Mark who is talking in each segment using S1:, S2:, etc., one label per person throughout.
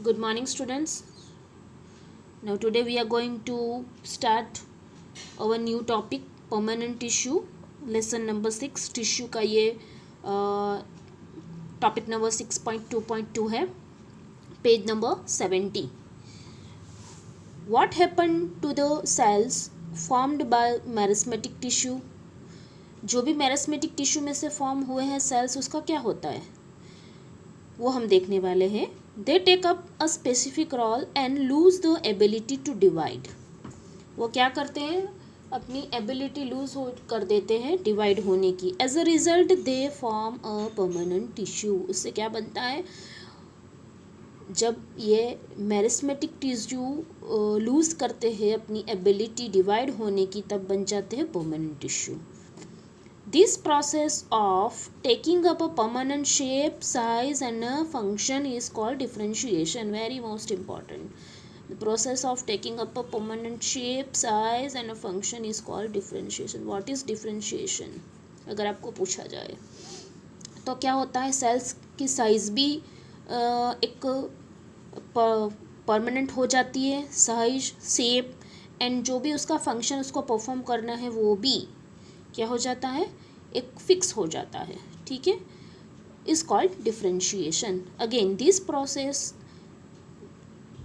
S1: Good morning, students. Now, today we are going to start our new topic, permanent tissue, lesson number 6. Tissue का ये topic number 6.2.2 है, page number 70. What happened to the cells formed by meristematic tissue? जो भी meristematic tissue में से form हुए हैं sales, उसका क्या होता है वो हम देखने वाले हैं. They take up a specific role and lose the ability to divide. वो क्या करते हैं, अपनी एबिलिटी लूज कर देते हैं डिवाइड होने की. As a result they form a permanent tissue. उससे क्या बनता है, जब ये मेरिस्मेटिक टिश्यू लूज करते हैं अपनी एबिलिटी डिवाइड होने की, तब बन जाते हैं permanent tissue. This process of taking up a permanent shape, size and a function is called differentiation. Very most important. The process of taking up a permanent shape, size and a function is called differentiation. What is differentiation? अगर आपको पूछा जाए तो क्या होता है, sales की size भी एक परमानेंट हो जाती है, साइज, शेप एंड जो भी उसका फंक्शन उसको परफॉर्म करना है वो भी क्या हो जाता है, एक फिक्स हो जाता है. ठीक है, is called differentiation. Again this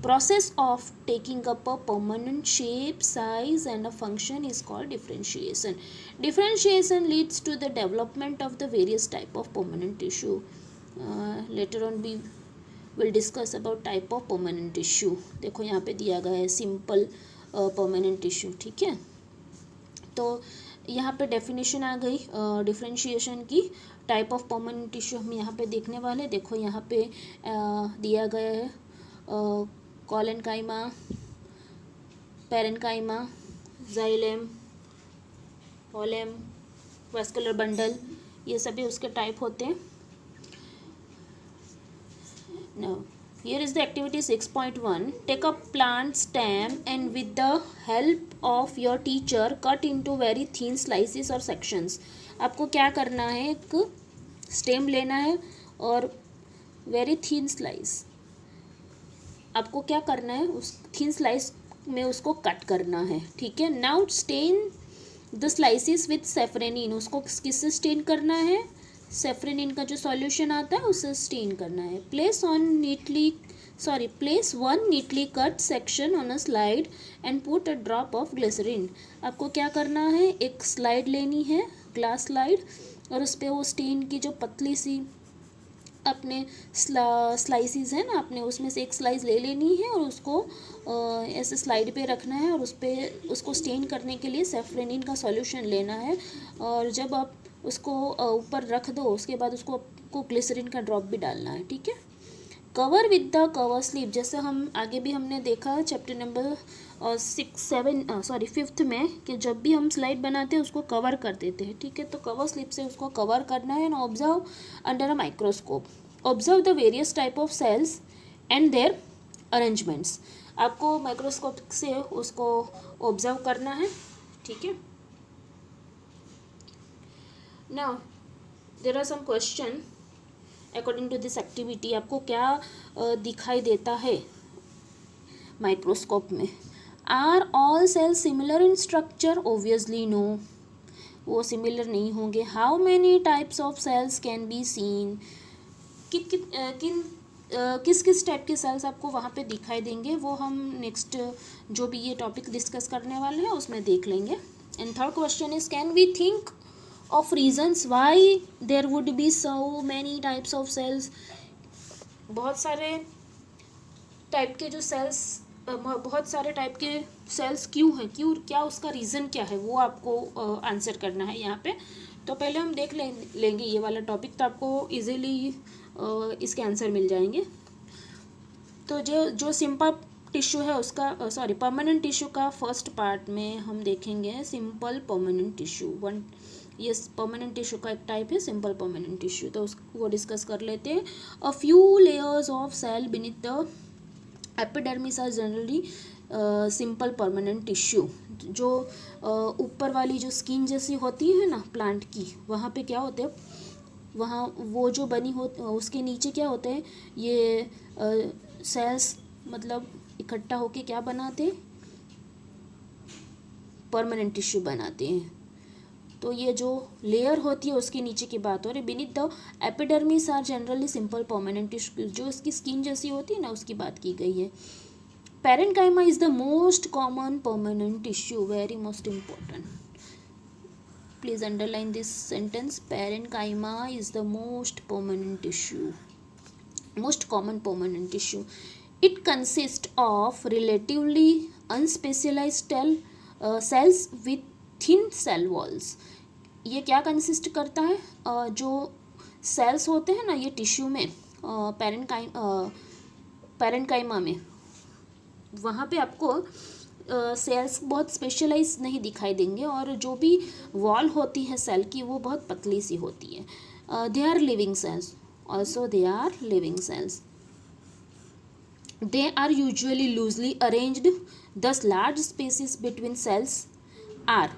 S1: process of taking up a permanent shape, size and a function is called differentiation. Differentiation leads to the development of the various type of permanent tissue. Later on we will discuss about type of permanent tissue. देखो यहाँ पे दिया गया है simple permanent tissue. ठीक है, तो यहाँ पे डेफिनेशन आ गई डिफरेंशिएशन की. टाइप ऑफ परमानेंट टिश्यू हम यहाँ पे देखने वाले. देखो यहाँ पे दिया गया है collenchyma, parenchyma, xylem, phloem, vascular bundle, ये सभी उसके टाइप होते हैं. Now, here is the activity 6.1. Take a plant stem and with the help of your teacher cut into very thin slices or sections. आपको क्या करना है, एक स्टेम लेना है और वेरी थिन स्लाइस, आपको क्या करना है, उस थिन स्लाइस में उसको कट करना है. ठीक है. Now stand the slices with safranin. उसको किससे स्टेन करना है, सेफ्रेनिन का जो सॉल्यूशन आता है उससे स्टेन करना है. Place one neatly cut section on a slide and put a drop of glycerine. आपको क्या करना है, एक स्लाइड लेनी है, ग्लास स्लाइड, और उस पर वो स्टेन की जो पतली सी अपने स्लाइसिस है ना, आपने उसमें से एक स्लाइस ले लेनी है और उसको ऐसे स्लाइड पे रखना है और उस पर उसको स्टेन करने के लिए सेफ्रेनिन का सॉल्यूशन लेना है. और जब आप उसको ऊपर रख दो, उसके बाद उसको आपको ग्लिसरीन का ड्रॉप भी डालना है. ठीक है. Cover with the cover slip. जैसे हम आगे भी हमने देखा चैप्टर नंबर 5th में कि जब भी हम स्लाइड बनाते हैं उसको कवर कर देते हैं. ठीक है, तो कवर स्लिप से उसको कवर करना है. And observe under a microscope. Observe the various type of cells and their arrangements. आपको माइक्रोस्कोप से उसको ऑब्जर्व करना है. ठीक है. Now, there are some question according to this activity. आपको क्या दिखाई देता है माइक्रोस्कोप में. Are all cells similar in structure? Obviously no. वो सिमिलर नहीं होंगे. How many types of cells can be seen? किस किस टाइप के सेल्स आपको वहाँ पे दिखाई देंगे, वो हम नेक्स्ट जो भी ये टॉपिक डिस्कस करने वाले हैं उसमें देख लेंगे. And third question is, can we think of reasons why there would be so many types of cells? बहुत सारे टाइप के जो सेल्स, बहुत सारे टाइप के सेल्स क्यों हैं, क्या उसका रीज़न क्या है, वो आपको आंसर करना है यहाँ पे. तो पहले हम देख लेंगे ये वाला टॉपिक, तो आपको इजीली इसके आंसर मिल जाएंगे. तो जो सिंपल टिश्यू है उसका परमानेंट टिश्यू का फर्स्ट पार्ट में हम देखेंगे सिंपल परमानेंट टिश्यू. ये परमानेंट टिश्यू का एक टाइप है सिंपल परमानेंट टिश्यू, तो उसको डिस्कस कर लेते हैं. A few layers of cell beneath the epidermis are generally simple permanent tissue. जो ऊपर वाली जो स्किन जैसी होती है ना प्लांट की, वहाँ पे क्या होते हैं, वहाँ वो जो बनी हो उसके नीचे क्या होते हैं, ये सेल्स मतलब इकट्ठा होके क्या बनाते हैं, परमानेंट टिश्यू बनाते हैं। तो ये जो लेयर होती है उसके नीचे की बात हो रही, beneath the epidermis are generally simple permanent tissue, जो इसकी स्किन जैसी होती है ना उसकी बात की गई है। Parenchyma is the most common permanent tissue, very most important, please underline this sentence, parenchyma is the most permanent tissue, most common permanent tissue. It consists of relatively unspecialized cells with thin cell walls. ये क्या consist करता है, जो sales होते हैं ना ये tissue में, पैरेन्काइमा में, वहाँ पे आपको सेल्स बहुत स्पेशलाइज नहीं दिखाई देंगे और जो भी वॉल होती है सेल की वो बहुत पतली सी होती है। They are living cells, also they are living cells. They are usually loosely arranged, thus large spaces between cells are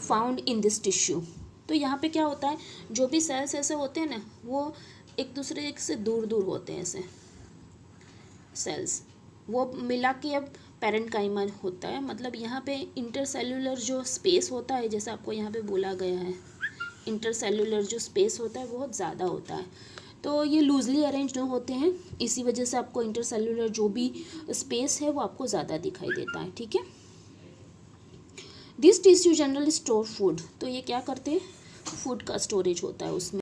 S1: found in this tissue. तो यहाँ पे क्या होता है, जो भी सेल्स ऐसे होते हैं ना वो एक दूसरे से दूर दूर होते हैं, ऐसे सेल्स वो मिला के अब पैरेन्काइमा होता है। मतलब यहाँ पे इंटरसेल्यूलर जो स्पेस होता है, जैसे आपको यहाँ पे बोला गया है, इंटरसेल्यूलर जो स्पेस होता है बहुत ज़्यादा होता है, तो ये लूजली अरेंज्ड होते हैं, इसी वजह से आपको इंटरसेल्यूलर जो भी स्पेस है वो आपको ज़्यादा दिखाई देता है। ठीक है, this tissue generally store food, तो ये क्या करते हैं, फूड का स्टोरेज होता है उसमें।